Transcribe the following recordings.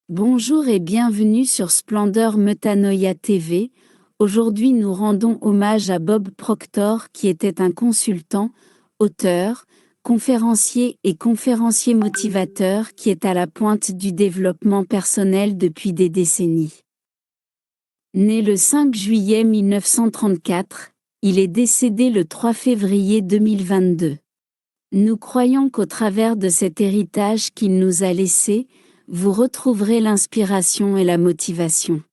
Bonjour et bienvenue sur Splendeur Metanoia TV. Aujourd'hui nous rendons hommage à Bob Proctor qui était un consultant, auteur, conférencier et conférencier motivateur qui est à la pointe du développement personnel depuis des décennies. Né le 5 juillet 1934, il est décédé le 3 février 2022. Nous croyons qu'au travers de cet héritage qu'il nous a laissé, vous retrouverez l'inspiration et la motivation.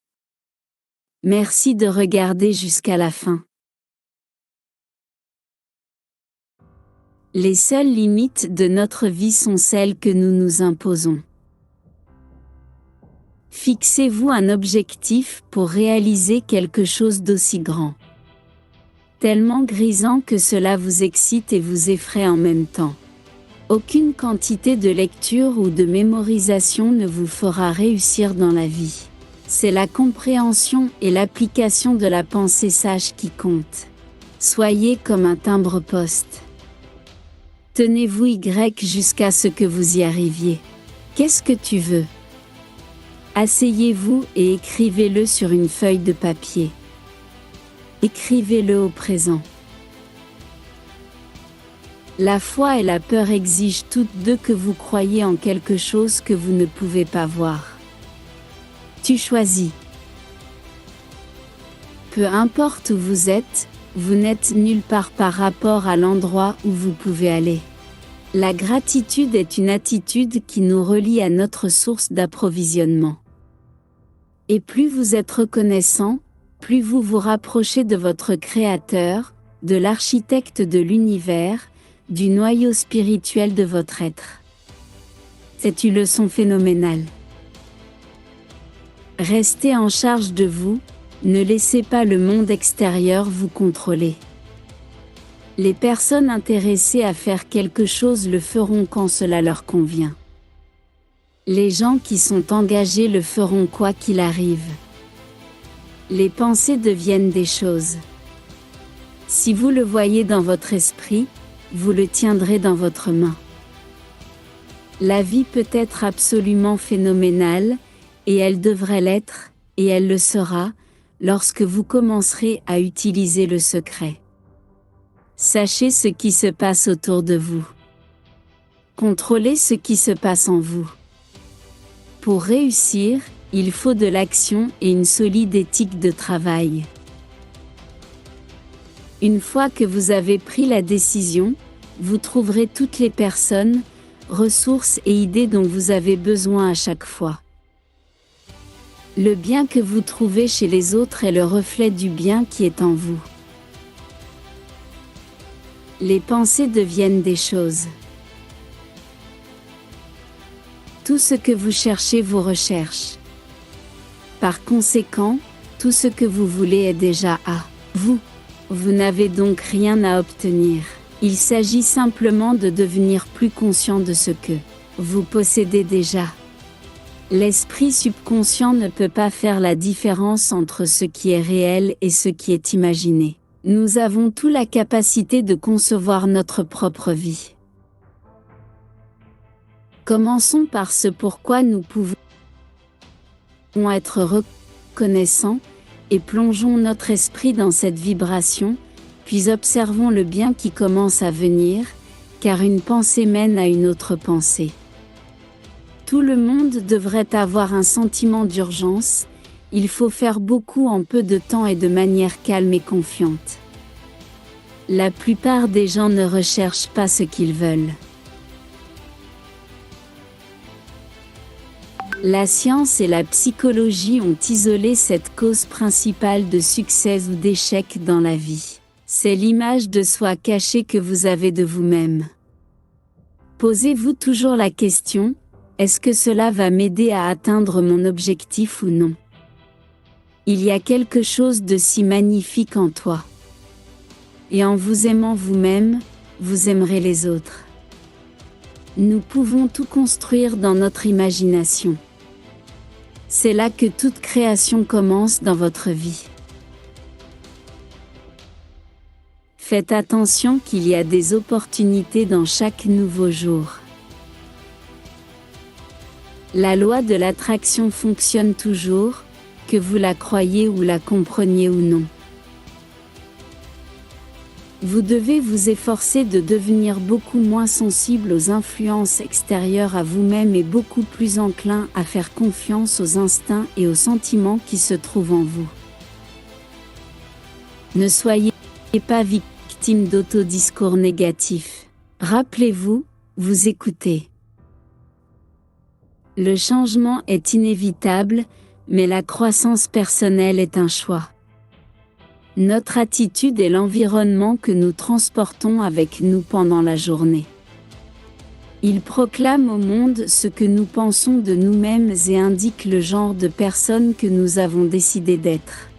Merci de regarder jusqu'à la fin. Les seules limites de notre vie sont celles que nous nous imposons. Fixez-vous un objectif pour réaliser quelque chose d'aussi grand. Tellement grisant que cela vous excite et vous effraie en même temps. Aucune quantité de lecture ou de mémorisation ne vous fera réussir dans la vie. C'est la compréhension et l'application de la pensée sage qui compte. Soyez comme un timbre-poste. Tenez-vous Y jusqu'à ce que vous y arriviez. Qu'est-ce que tu veux? Asseyez-vous et écrivez-le sur une feuille de papier. Écrivez-le au présent. La foi et la peur exigent toutes deux que vous croyiez en quelque chose que vous ne pouvez pas voir. Tu choisis. Peu importe où vous êtes, vous n'êtes nulle part par rapport à l'endroit où vous pouvez aller. La gratitude est une attitude qui nous relie à notre source d'approvisionnement. Et plus vous êtes reconnaissant, plus vous vous rapprochez de votre Créateur, de l'architecte de l'univers, du noyau spirituel de votre être. C'est une leçon phénoménale. Restez en charge de vous, ne laissez pas le monde extérieur vous contrôler. Les personnes intéressées à faire quelque chose le feront quand cela leur convient. Les gens qui sont engagés le feront quoi qu'il arrive. Les pensées deviennent des choses. Si vous le voyez dans votre esprit, vous le tiendrez dans votre main. La vie peut être absolument phénoménale, et elle devrait l'être, et elle le sera, lorsque vous commencerez à utiliser le secret. Sachez ce qui se passe autour de vous. Contrôlez ce qui se passe en vous. Pour réussir, il faut de l'action et une solide éthique de travail. Une fois que vous avez pris la décision, vous trouverez toutes les personnes, ressources et idées dont vous avez besoin à chaque fois. Le bien que vous trouvez chez les autres est le reflet du bien qui est en vous. Les pensées deviennent des choses. Tout ce que vous cherchez vous recherche. Par conséquent, tout ce que vous voulez est déjà à vous. Vous n'avez donc rien à obtenir. Il s'agit simplement de devenir plus conscient de ce que vous possédez déjà. L'esprit subconscient ne peut pas faire la différence entre ce qui est réel et ce qui est imaginé. Nous avons tous la capacité de concevoir notre propre vie. Commençons par ce pourquoi nous pouvons être reconnaissants, et plongeons notre esprit dans cette vibration, puis observons le bien qui commence à venir, car une pensée mène à une autre pensée. Tout le monde devrait avoir un sentiment d'urgence, il faut faire beaucoup en peu de temps et de manière calme et confiante. La plupart des gens ne recherchent pas ce qu'ils veulent. La science et la psychologie ont isolé cette cause principale de succès ou d'échec dans la vie. C'est l'image de soi cachée que vous avez de vous-même. Posez-vous toujours la question, est-ce que cela va m'aider à atteindre mon objectif ou non? Il y a quelque chose de si magnifique en toi. Et en vous aimant vous-même, vous aimerez les autres. Nous pouvons tout construire dans notre imagination. C'est là que toute création commence dans votre vie. Faites attention qu'il y a des opportunités dans chaque nouveau jour. La loi de l'attraction fonctionne toujours, que vous la croyiez ou la compreniez ou non. Vous devez vous efforcer de devenir beaucoup moins sensible aux influences extérieures à vous-même et beaucoup plus enclin à faire confiance aux instincts et aux sentiments qui se trouvent en vous. Ne soyez pas victime d'autodiscours négatifs. Rappelez-vous, vous écoutez. Le changement est inévitable, mais la croissance personnelle est un choix. Notre attitude est l'environnement que nous transportons avec nous pendant la journée. Il proclame au monde ce que nous pensons de nous-mêmes et indique le genre de personne que nous avons décidé d'être.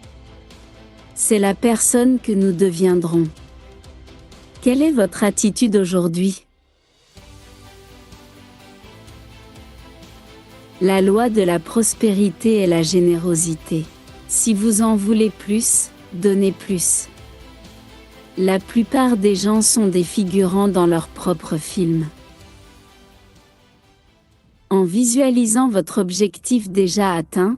C'est la personne que nous deviendrons. Quelle est votre attitude aujourd'hui? La loi de la prospérité est la générosité. Si vous en voulez plus, donnez plus. La plupart des gens sont des figurants dans leur propre film. En visualisant votre objectif déjà atteint,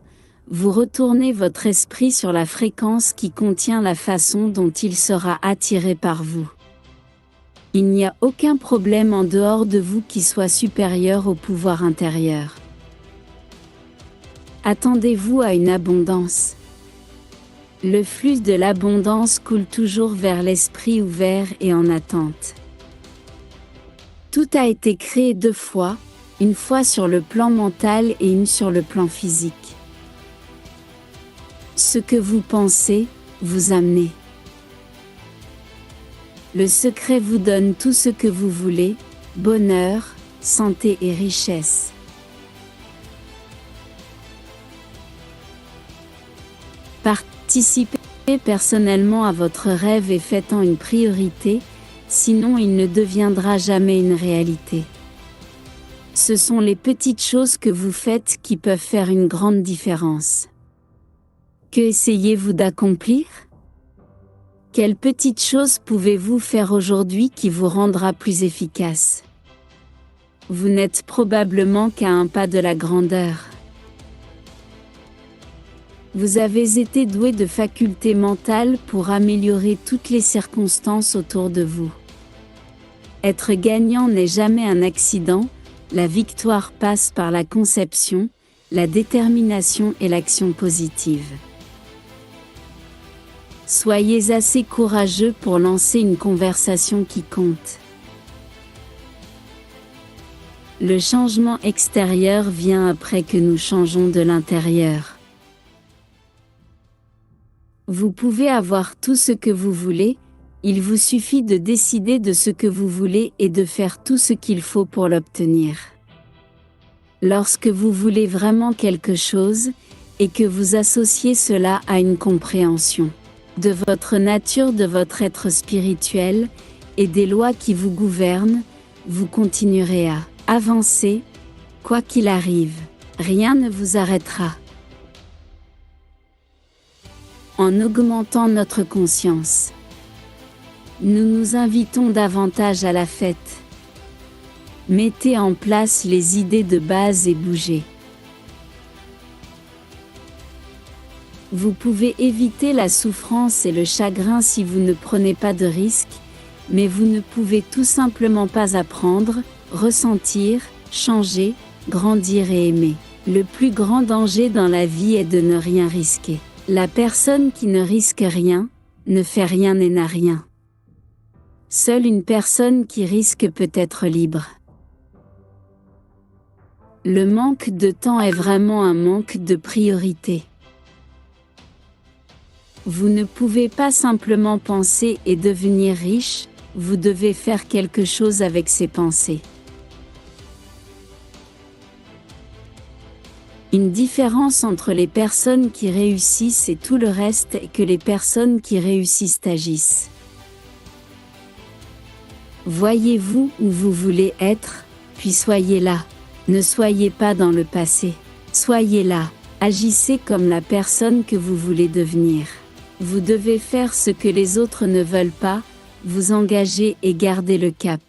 vous retournez votre esprit sur la fréquence qui contient la façon dont il sera attiré par vous. Il n'y a aucun problème en dehors de vous qui soit supérieur au pouvoir intérieur. Attendez-vous à une abondance. Le flux de l'abondance coule toujours vers l'esprit ouvert et en attente. Tout a été créé 2 fois, une fois sur le plan mental et une sur le plan physique. Ce que vous pensez, vous amenez. Le secret vous donne tout ce que vous voulez, bonheur, santé et richesse. Participez personnellement à votre rêve et faites-en une priorité, sinon il ne deviendra jamais une réalité. Ce sont les petites choses que vous faites qui peuvent faire une grande différence. Que essayez-vous d'accomplir? Quelle petite chose pouvez-vous faire aujourd'hui qui vous rendra plus efficace? Vous n'êtes probablement qu'à un pas de la grandeur. Vous avez été doué de facultés mentales pour améliorer toutes les circonstances autour de vous. Être gagnant n'est jamais un accident, la victoire passe par la conception, la détermination et l'action positive. Soyez assez courageux pour lancer une conversation qui compte. Le changement extérieur vient après que nous changeons de l'intérieur. Vous pouvez avoir tout ce que vous voulez, il vous suffit de décider de ce que vous voulez et de faire tout ce qu'il faut pour l'obtenir. Lorsque vous voulez vraiment quelque chose, et que vous associez cela à une compréhension de votre nature, de votre être spirituel, et des lois qui vous gouvernent, vous continuerez à avancer, quoi qu'il arrive. Rien ne vous arrêtera. En augmentant notre conscience, nous nous invitons davantage à la fête. Mettez en place les idées de base et bougez. Vous pouvez éviter la souffrance et le chagrin si vous ne prenez pas de risques, mais vous ne pouvez tout simplement pas apprendre, ressentir, changer, grandir et aimer. Le plus grand danger dans la vie est de ne rien risquer. La personne qui ne risque rien, ne fait rien et n'a rien. Seule une personne qui risque peut être libre. Le manque de temps est vraiment un manque de priorité. Vous ne pouvez pas simplement penser et devenir riche, vous devez faire quelque chose avec ces pensées. Une différence entre les personnes qui réussissent et tout le reste est que les personnes qui réussissent agissent. Voyez-vous où vous voulez être, puis soyez là. Ne soyez pas dans le passé. Soyez là. Agissez comme la personne que vous voulez devenir. Vous devez faire ce que les autres ne veulent pas, vous engager et garder le cap.